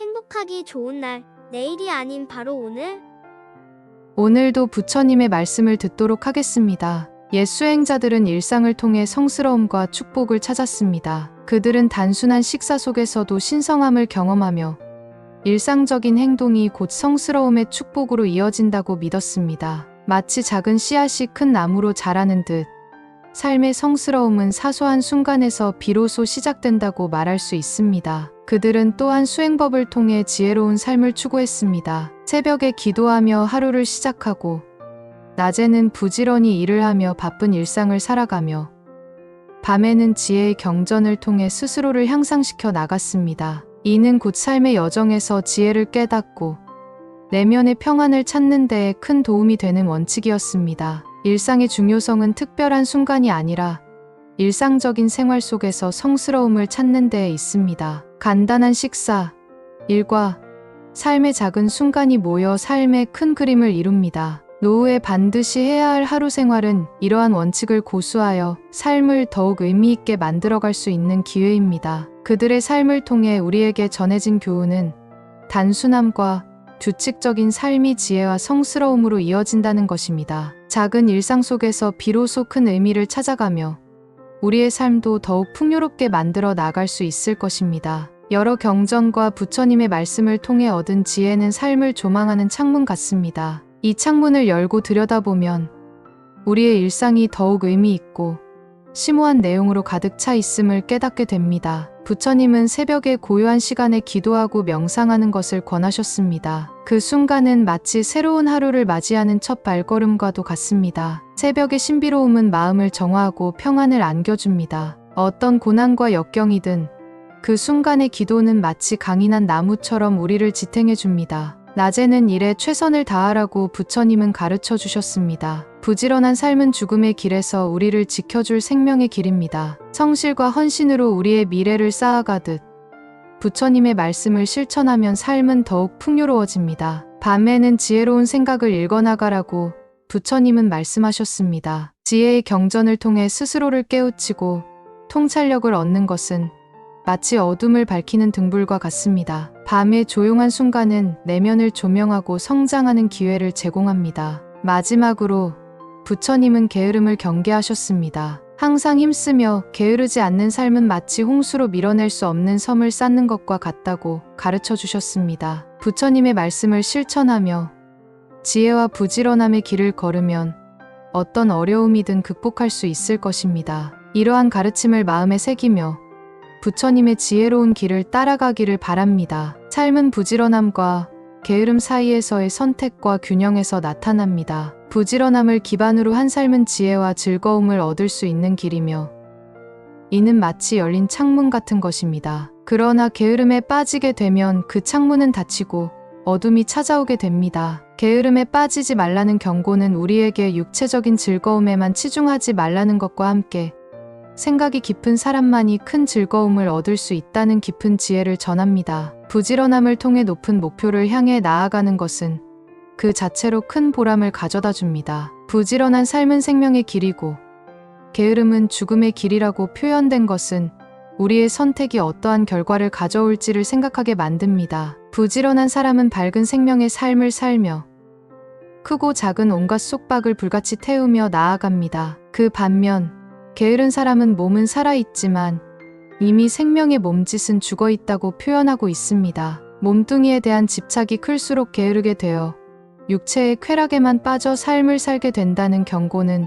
행복하기 좋은 날, 내일이 아닌 바로 오늘. 오늘도 부처님의 말씀을 듣도록 하겠습니다. 옛 수행자들은 일상을 통해 성스러움과 축복을 찾았습니다. 그들은 단순한 식사 속에서도 신성함을 경험하며 일상적인 행동이 곧 성스러움의 축복으로 이어진다고 믿었습니다. 마치 작은 씨앗이 큰 나무로 자라는 듯 삶의 성스러움은 사소한 순간에서 비로소 시작된다고 말할 수 있습니다. 그들은 또한 수행법을 통해 지혜로운 삶을 추구했습니다. 새벽에 기도하며 하루를 시작하고 낮에는 부지런히 일을 하며 바쁜 일상을 살아가며 밤에는 지혜의 경전을 통해 스스로를 향상시켜 나갔습니다. 이는 곧 삶의 여정에서 지혜를 깨닫고 내면의 평안을 찾는 데에 큰 도움이 되는 원칙이었습니다. 일상의 중요성은 특별한 순간이 아니라 일상적인 생활 속에서 성스러움을 찾는 데에 있습니다. 간단한 식사, 일과 삶의 작은 순간이 모여 삶의 큰 그림을 이룹니다. 노후에 반드시 해야 할 하루 생활은 이러한 원칙을 고수하여 삶을 더욱 의미 있게 만들어갈 수 있는 기회입니다. 그들의 삶을 통해 우리에게 전해진 교훈은 단순함과 규칙적인 삶이 지혜와 성스러움으로 이어진다는 것입니다. 작은 일상 속에서 비로소 큰 의미를 찾아가며 우리의 삶도 더욱 풍요롭게 만들어 나갈 수 있을 것입니다. 여러 경전과 부처님의 말씀을 통해 얻은 지혜는 삶을 조망하는 창문 같습니다. 이 창문을 열고 들여다보면 우리의 일상이 더욱 의미 있고 심오한 내용으로 가득 차 있음을 깨닫게 됩니다. 부처님은 새벽에 고요한 시간에 기도하고 명상하는 것을 권하셨습니다. 그 순간은 마치 새로운 하루를 맞이하는 첫 발걸음과도 같습니다. 새벽의 신비로움은 마음을 정화하고 평안을 안겨줍니다. 어떤 고난과 역경이든 그 순간의 기도는 마치 강인한 나무처럼 우리를 지탱해줍니다. 낮에는 일에 최선을 다하라고 부처님은 가르쳐 주셨습니다. 부지런한 삶은 죽음의 길에서 우리를 지켜줄 생명의 길입니다. 성실과 헌신으로 우리의 미래를 쌓아가듯 부처님의 말씀을 실천하면 삶은 더욱 풍요로워집니다. 밤에는 지혜로운 생각을 읽어나가라고 부처님은 말씀하셨습니다. 지혜의 경전을 통해 스스로를 깨우치고 통찰력을 얻는 것은 마치 어둠을 밝히는 등불과 같습니다. 밤의 조용한 순간은 내면을 조명하고 성장하는 기회를 제공합니다. 마지막으로 부처님은 게으름을 경계하셨습니다. 항상 힘쓰며 게으르지 않는 삶은 마치 홍수로 밀어낼 수 없는 섬을 쌓는 것과 같다고 가르쳐 주셨습니다. 부처님의 말씀을 실천하며 지혜와 부지런함의 길을 걸으면 어떤 어려움이든 극복할 수 있을 것입니다. 이러한 가르침을 마음에 새기며 부처님의 지혜로운 길을 따라가기를 바랍니다. 삶은 부지런함과 게으름 사이에서의 선택과 균형에서 나타납니다. 부지런함을 기반으로 한 삶은 지혜와 즐거움을 얻을 수 있는 길이며 이는 마치 열린 창문 같은 것입니다. 그러나 게으름에 빠지게 되면 그 창문은 닫히고 어둠이 찾아오게 됩니다. 게으름에 빠지지 말라는 경고는 우리에게 육체적인 즐거움에만 치중하지 말라는 것과 함께 생각이 깊은 사람만이 큰 즐거움을 얻을 수 있다는 깊은 지혜를 전합니다. 부지런함을 통해 높은 목표를 향해 나아가는 것은 그 자체로 큰 보람을 가져다 줍니다. 부지런한 삶은 생명의 길이고 게으름은 죽음의 길이라고 표현된 것은 우리의 선택이 어떠한 결과를 가져올지를 생각하게 만듭니다. 부지런한 사람은 밝은 생명의 삶을 살며 크고 작은 온갖 속박을 불같이 태우며 나아갑니다. 그 반면 게으른 사람은 몸은 살아있지만 이미 생명의 몸짓은 죽어있다고 표현하고 있습니다. 몸뚱이에 대한 집착이 클수록 게으르게 되어 육체의 쾌락에만 빠져 삶을 살게 된다는 경고는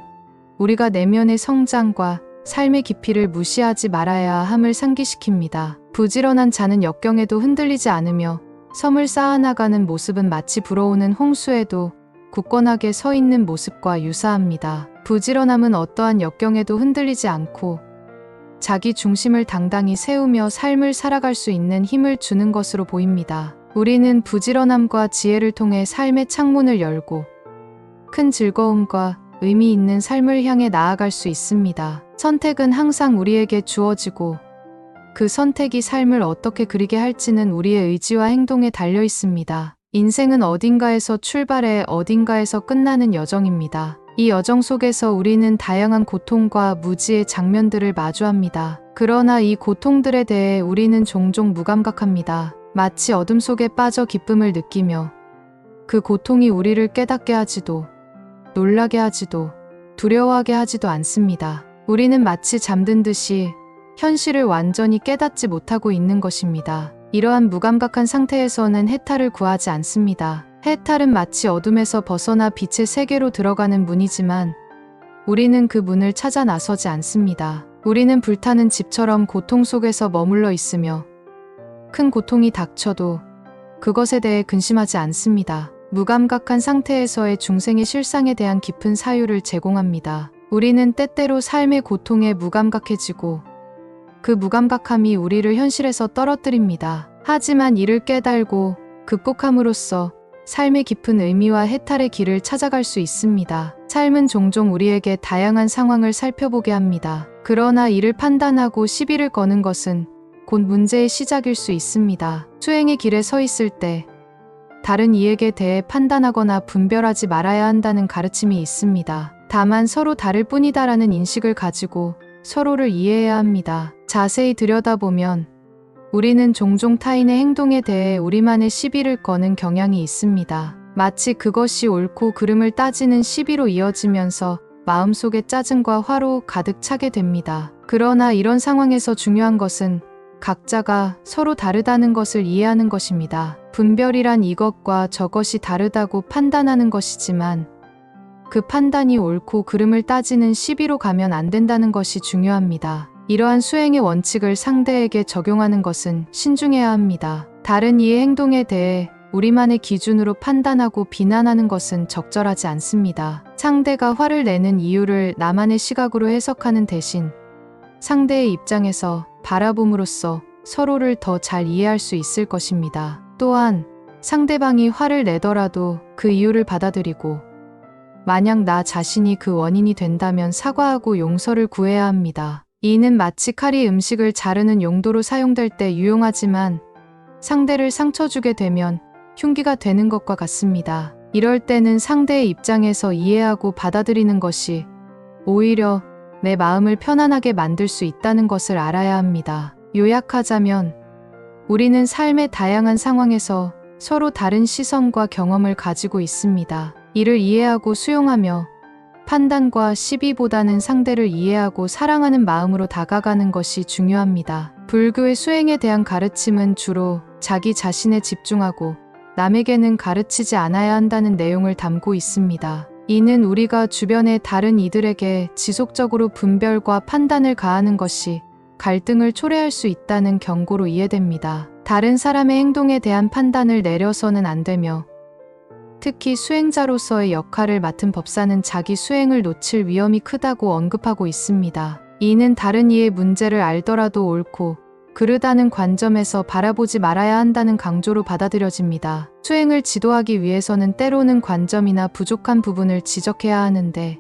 우리가 내면의 성장과 삶의 깊이를 무시하지 말아야 함을 상기시킵니다. 부지런한 자는 역경에도 흔들리지 않으며 섬을 쌓아나가는 모습은 마치 불어오는 홍수에도 굳건하게 서 있는 모습과 유사합니다. 부지런함은 어떠한 역경에도 흔들리지 않고 자기 중심을 당당히 세우며 삶을 살아갈 수 있는 힘을 주는 것으로 보입니다. 우리는 부지런함과 지혜를 통해 삶의 창문을 열고 큰 즐거움과 의미 있는 삶을 향해 나아갈 수 있습니다. 선택은 항상 우리에게 주어지고 그 선택이 삶을 어떻게 그리게 할지는 우리의 의지와 행동에 달려 있습니다. 인생은 어딘가에서 출발해 어딘가에서 끝나는 여정입니다. 이 여정 속에서 우리는 다양한 고통과 무지의 장면들을 마주합니다. 그러나 이 고통들에 대해 우리는 종종 무감각합니다. 마치 어둠 속에 빠져 기쁨을 느끼며 그 고통이 우리를 깨닫게 하지도 놀라게 하지도 두려워하게 하지도 않습니다. 우리는 마치 잠든 듯이 현실을 완전히 깨닫지 못하고 있는 것입니다. 이러한 무감각한 상태에서는 해탈을 구하지 않습니다. 해탈은 마치 어둠에서 벗어나 빛의 세계로 들어가는 문이지만 우리는 그 문을 찾아 나서지 않습니다. 우리는 불타는 집처럼 고통 속에서 머물러 있으며 큰 고통이 닥쳐도 그것에 대해 근심하지 않습니다. 무감각한 상태에서의 중생의 실상에 대한 깊은 사유를 제공합니다. 우리는 때때로 삶의 고통에 무감각해지고 그 무감각함이 우리를 현실에서 떨어뜨립니다. 하지만 이를 깨달고 극복함으로써 삶의 깊은 의미와 해탈의 길을 찾아갈 수 있습니다. 삶은 종종 우리에게 다양한 상황을 살펴보게 합니다. 그러나 이를 판단하고 시비를 거는 것은 곧 문제의 시작일 수 있습니다. 수행의 길에 서 있을 때 다른 이에게 대해 판단하거나 분별하지 말아야 한다는 가르침이 있습니다. 다만 서로 다를 뿐이다라는 인식을 가지고 서로를 이해해야 합니다. 자세히 들여다보면 우리는 종종 타인의 행동에 대해 우리만의 시비를 거는 경향이 있습니다. 마치 그것이 옳고 그름을 따지는 시비로 이어지면서 마음속에 짜증과 화로 가득 차게 됩니다. 그러나 이런 상황에서 중요한 것은 각자가 서로 다르다는 것을 이해하는 것입니다. 분별이란 이것과 저것이 다르다고 판단하는 것이지만 그 판단이 옳고 그름을 따지는 시비로 가면 안 된다는 것이 중요합니다. 이러한 수행의 원칙을 상대에게 적용하는 것은 신중해야 합니다. 다른 이의 행동에 대해 우리만의 기준으로 판단하고 비난하는 것은 적절하지 않습니다. 상대가 화를 내는 이유를 나만의 시각으로 해석하는 대신 상대의 입장에서 바라봄으로써 서로를 더 잘 이해할 수 있을 것입니다. 또한 상대방이 화를 내더라도 그 이유를 받아들이고 만약 나 자신이 그 원인이 된다면 사과하고 용서를 구해야 합니다. 이는 마치 칼이 음식을 자르는 용도로 사용될 때 유용하지만 상대를 상처 주게 되면 흉기가 되는 것과 같습니다. 이럴 때는 상대의 입장에서 이해하고 받아들이는 것이 오히려 내 마음을 편안하게 만들 수 있다는 것을 알아야 합니다. 요약하자면 우리는 삶의 다양한 상황에서 서로 다른 시선과 경험을 가지고 있습니다. 이를 이해하고 수용하며 판단과 시비보다는 상대를 이해하고 사랑하는 마음으로 다가가는 것이 중요합니다. 불교의 수행에 대한 가르침은 주로 자기 자신에 집중하고 남에게는 가르치지 않아야 한다는 내용을 담고 있습니다. 이는 우리가 주변의 다른 이들에게 지속적으로 분별과 판단을 가하는 것이 갈등을 초래할 수 있다는 경고로 이해됩니다. 다른 사람의 행동에 대한 판단을 내려서는 안 되며 특히 수행자로서의 역할을 맡은 법사는 자기 수행을 놓칠 위험이 크다고 언급하고 있습니다. 이는 다른 이의 문제를 알더라도 옳고 그르다는 관점에서 바라보지 말아야 한다는 강조로 받아들여집니다. 수행을 지도하기 위해서는 때로는 관점이나 부족한 부분을 지적해야 하는데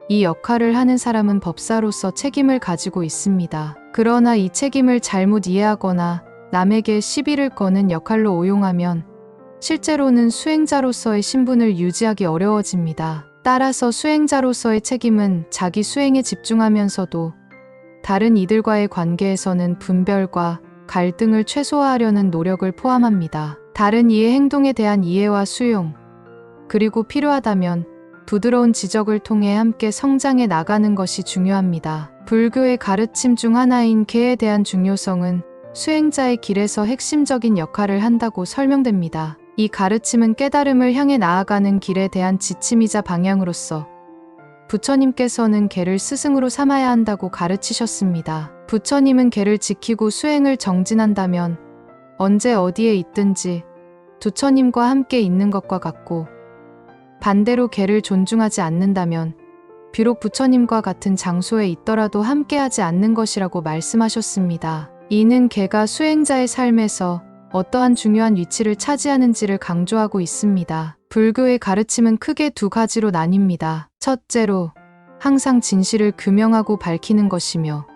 이 역할을 하는 사람은 법사로서 책임을 가지고 있습니다. 그러나 이 책임을 잘못 이해하거나 남에게 시비를 거는 역할로 오용하면 실제로는 수행자로서의 신분을 유지하기 어려워집니다. 따라서 수행자로서의 책임은 자기 수행에 집중하면서도 다른 이들과의 관계에서는 분별과 갈등을 최소화하려는 노력을 포함합니다. 다른 이의 행동에 대한 이해와 수용, 그리고 필요하다면 부드러운 지적을 통해 함께 성장해 나가는 것이 중요합니다. 불교의 가르침 중 하나인 계에 대한 중요성은 수행자의 길에서 핵심적인 역할을 한다고 설명됩니다. 이 가르침은 깨달음을 향해 나아가는 길에 대한 지침이자 방향으로서 부처님께서는 계를 스승으로 삼아야 한다고 가르치셨습니다. 부처님은 계를 지키고 수행을 정진한다면 언제 어디에 있든지 부처님과 함께 있는 것과 같고 반대로 계를 존중하지 않는다면 비록 부처님과 같은 장소에 있더라도 함께하지 않는 것이라고 말씀하셨습니다. 이는 계가 수행자의 삶에서 어떠한 중요한 위치를 차지하는지를 강조하고 있습니다. 불교의 가르침은 크게 두 가지로 나뉩니다. 첫째로 항상 진실을 규명하고 밝히는 것이며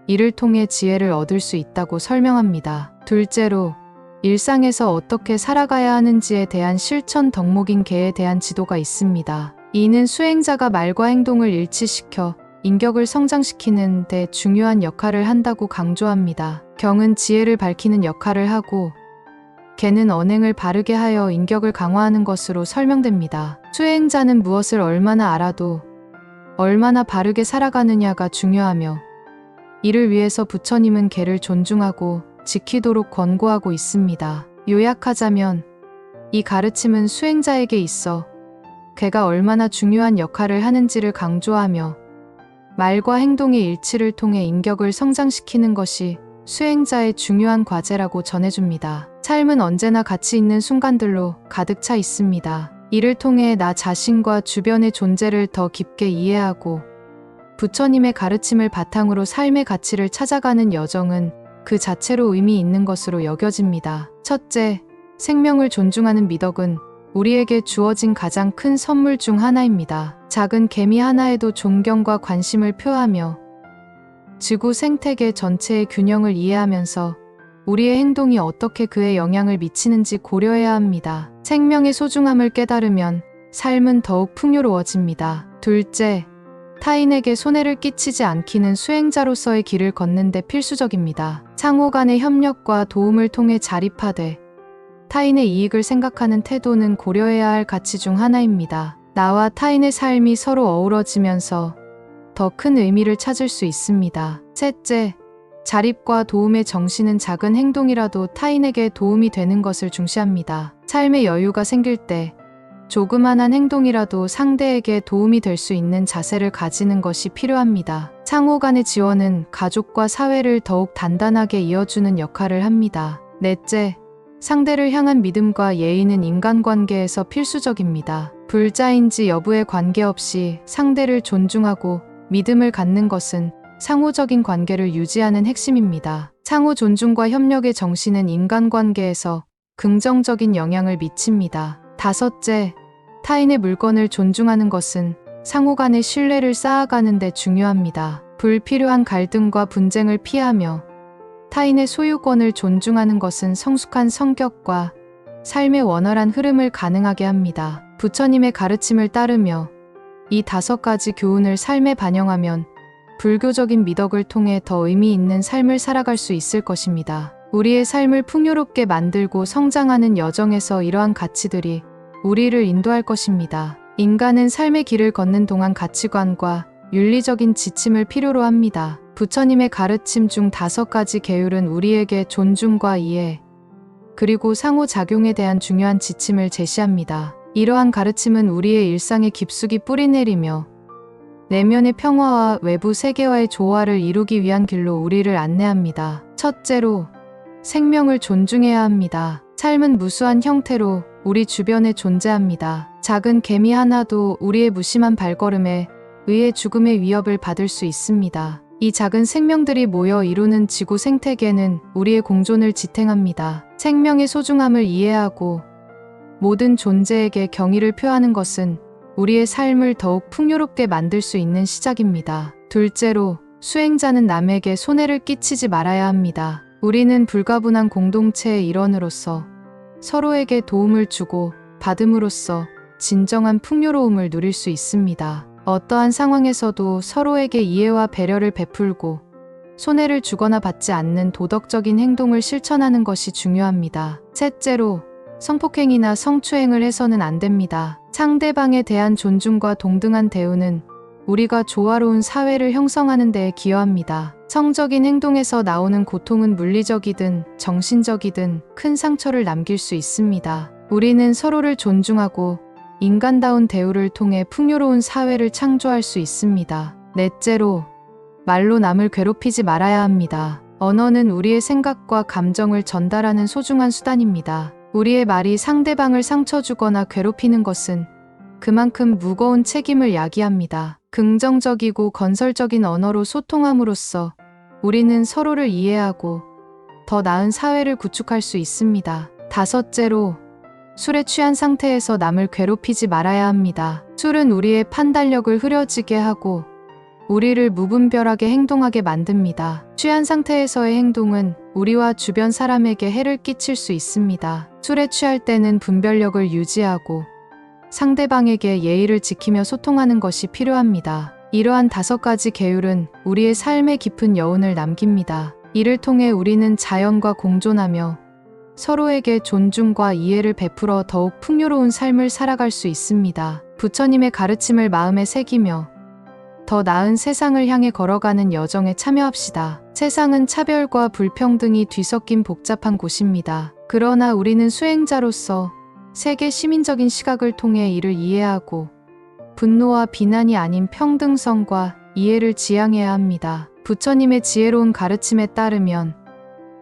이를 통해 지혜를 얻을 수 있다고 설명합니다. 둘째로 일상에서 어떻게 살아가야 하는지에 대한 실천 덕목인 계에 대한 지도가 있습니다. 이는 수행자가 말과 행동을 일치시켜 인격을 성장시키는 데 중요한 역할을 한다고 강조합니다. 경은 지혜를 밝히는 역할을 하고 개는 언행을 바르게 하여 인격을 강화하는 것으로 설명됩니다. 수행자는 무엇을 얼마나 알아도 얼마나 바르게 살아가느냐가 중요하며 이를 위해서 부처님은 개를 존중하고 지키도록 권고하고 있습니다. 요약하자면 이 가르침은 수행자에게 있어 개가 얼마나 중요한 역할을 하는지를 강조하며 말과 행동의 일치를 통해 인격을 성장시키는 것이 수행자의 중요한 과제라고 전해줍니다. 삶은 언제나 가치 있는 순간들로 가득 차 있습니다. 이를 통해 나 자신과 주변의 존재를 더 깊게 이해하고 부처님의 가르침을 바탕으로 삶의 가치를 찾아가는 여정은 그 자체로 의미 있는 것으로 여겨집니다. 첫째, 생명을 존중하는 미덕은 우리에게 주어진 가장 큰 선물 중 하나입니다. 작은 개미 하나에도 존경과 관심을 표하며 지구 생태계 전체의 균형을 이해하면서 우리의 행동이 어떻게 그에 영향을 미치는지 고려해야 합니다. 생명의 소중함을 깨달으면 삶은 더욱 풍요로워집니다. 둘째, 타인에게 손해를 끼치지 않기는 수행자로서의 길을 걷는 데 필수적입니다. 상호 간의 협력과 도움을 통해 자립하되 타인의 이익을 생각하는 태도는 고려해야 할 가치 중 하나입니다. 나와 타인의 삶이 서로 어우러지면서 더 큰 의미를 찾을 수 있습니다. 셋째, 자립과 도움의 정신은 작은 행동이라도 타인에게 도움이 되는 것을 중시합니다. 삶의 여유가 생길 때 조그만한 행동이라도 상대에게 도움이 될 수 있는 자세를 가지는 것이 필요합니다. 상호 간의 지원은 가족과 사회를 더욱 단단하게 이어주는 역할을 합니다. 넷째, 상대를 향한 믿음과 예의는 인간관계에서 필수적입니다. 불자인지 여부에 관계없이 상대를 존중하고 믿음을 갖는 것은 상호적인 관계를 유지하는 핵심입니다. 상호 존중과 협력의 정신은 인간관계에서 긍정적인 영향을 미칩니다. 다섯째, 타인의 물건을 존중하는 것은 상호 간의 신뢰를 쌓아가는 데 중요합니다. 불필요한 갈등과 분쟁을 피하며 타인의 소유권을 존중하는 것은 성숙한 성격과 삶의 원활한 흐름을 가능하게 합니다. 부처님의 가르침을 따르며 이 5가지 교훈을 삶에 반영하면 불교적인 미덕을 통해 더 의미 있는 삶을 살아갈 수 있을 것입니다. 우리의 삶을 풍요롭게 만들고 성장하는 여정에서 이러한 가치들이 우리를 인도할 것입니다. 인간은 삶의 길을 걷는 동안 가치관과 윤리적인 지침을 필요로 합니다. 부처님의 가르침 중 5가지 계율은 우리에게 존중과 이해, 그리고 상호작용에 대한 중요한 지침을 제시합니다. 이러한 가르침은 우리의 일상에 깊숙이 뿌리내리며 내면의 평화와 외부 세계와의 조화를 이루기 위한 길로 우리를 안내합니다. 첫째로, 생명을 존중해야 합니다. 삶은 무수한 형태로 우리 주변에 존재합니다. 작은 개미 하나도 우리의 무심한 발걸음에 의해 죽음의 위협을 받을 수 있습니다. 이 작은 생명들이 모여 이루는 지구 생태계는 우리의 공존을 지탱합니다. 생명의 소중함을 이해하고 모든 존재에게 경의를 표하는 것은 우리의 삶을 더욱 풍요롭게 만들 수 있는 시작입니다. 둘째로, 수행자는 남에게 손해를 끼치지 말아야 합니다. 우리는 불가분한 공동체의 일원으로서 서로에게 도움을 주고 받음으로써 진정한 풍요로움을 누릴 수 있습니다. 어떠한 상황에서도 서로에게 이해와 배려를 베풀고 손해를 주거나 받지 않는 도덕적인 행동을 실천하는 것이 중요합니다. 셋째로, 성폭행이나 성추행을 해서는 안 됩니다. 상대방에 대한 존중과 동등한 대우는 우리가 조화로운 사회를 형성하는 데 기여합니다. 성적인 행동에서 나오는 고통은 물리적이든 정신적이든 큰 상처를 남길 수 있습니다. 우리는 서로를 존중하고 인간다운 대우를 통해 풍요로운 사회를 창조할 수 있습니다. 넷째로, 말로 남을 괴롭히지 말아야 합니다. 언어는 우리의 생각과 감정을 전달하는 소중한 수단입니다. 우리의 말이 상대방을 상처 주거나 괴롭히는 것은 그만큼 무거운 책임을 야기합니다. 긍정적이고 건설적인 언어로 소통함으로써 우리는 서로를 이해하고 더 나은 사회를 구축할 수 있습니다. 다섯째로, 술에 취한 상태에서 남을 괴롭히지 말아야 합니다. 술은 우리의 판단력을 흐려지게 하고 우리를 무분별하게 행동하게 만듭니다. 취한 상태에서의 행동은 우리와 주변 사람에게 해를 끼칠 수 있습니다. 술에 취할 때는 분별력을 유지하고 상대방에게 예의를 지키며 소통하는 것이 필요합니다. 이러한 5가지 계율은 우리의 삶에 깊은 여운을 남깁니다. 이를 통해 우리는 자연과 공존하며 서로에게 존중과 이해를 베풀어 더욱 풍요로운 삶을 살아갈 수 있습니다. 부처님의 가르침을 마음에 새기며 더 나은 세상을 향해 걸어가는 여정에 참여합시다. 세상은 차별과 불평등이 뒤섞인 복잡한 곳입니다. 그러나 우리는 수행자로서 세계 시민적인 시각을 통해 이를 이해하고 분노와 비난이 아닌 평등성과 이해를 지향해야 합니다. 부처님의 지혜로운 가르침에 따르면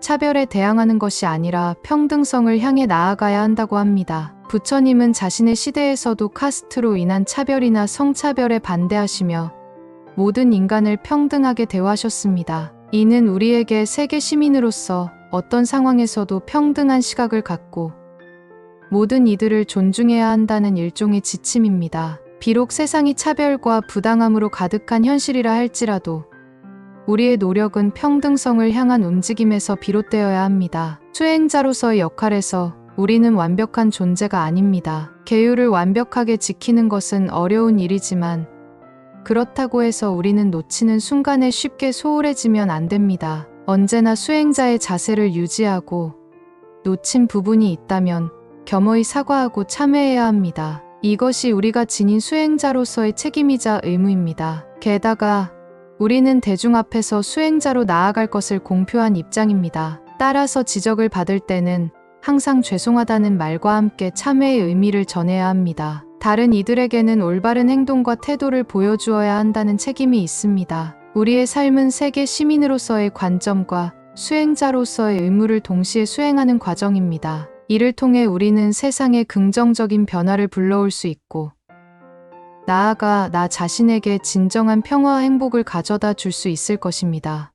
차별에 대항하는 것이 아니라 평등성을 향해 나아가야 한다고 합니다. 부처님은 자신의 시대에서도 카스트로 인한 차별이나 성차별에 반대하시며 모든 인간을 평등하게 대우하셨습니다. 이는 우리에게 세계 시민으로서 어떤 상황에서도 평등한 시각을 갖고 모든 이들을 존중해야 한다는 일종의 지침입니다. 비록 세상이 차별과 부당함으로 가득한 현실이라 할지라도 우리의 노력은 평등성을 향한 움직임에서 비롯되어야 합니다. 수행자로서의 역할에서 우리는 완벽한 존재가 아닙니다. 계율을 완벽하게 지키는 것은 어려운 일이지만 그렇다고 해서 우리는 놓치는 순간에 쉽게 소홀해지면 안 됩니다. 언제나 수행자의 자세를 유지하고 놓친 부분이 있다면 겸허히 사과하고 참회해야 합니다. 이것이 우리가 지닌 수행자로서의 책임이자 의무입니다. 게다가 우리는 대중 앞에서 수행자로 나아갈 것을 공표한 입장입니다. 따라서 지적을 받을 때는 항상 죄송하다는 말과 함께 참회의 의미를 전해야 합니다. 다른 이들에게는 올바른 행동과 태도를 보여주어야 한다는 책임이 있습니다. 우리의 삶은 세계 시민으로서의 관점과 수행자로서의 의무를 동시에 수행하는 과정입니다. 이를 통해 우리는 세상에 긍정적인 변화를 불러올 수 있고 나아가 나 자신에게 진정한 평화와 행복을 가져다 줄 수 있을 것입니다.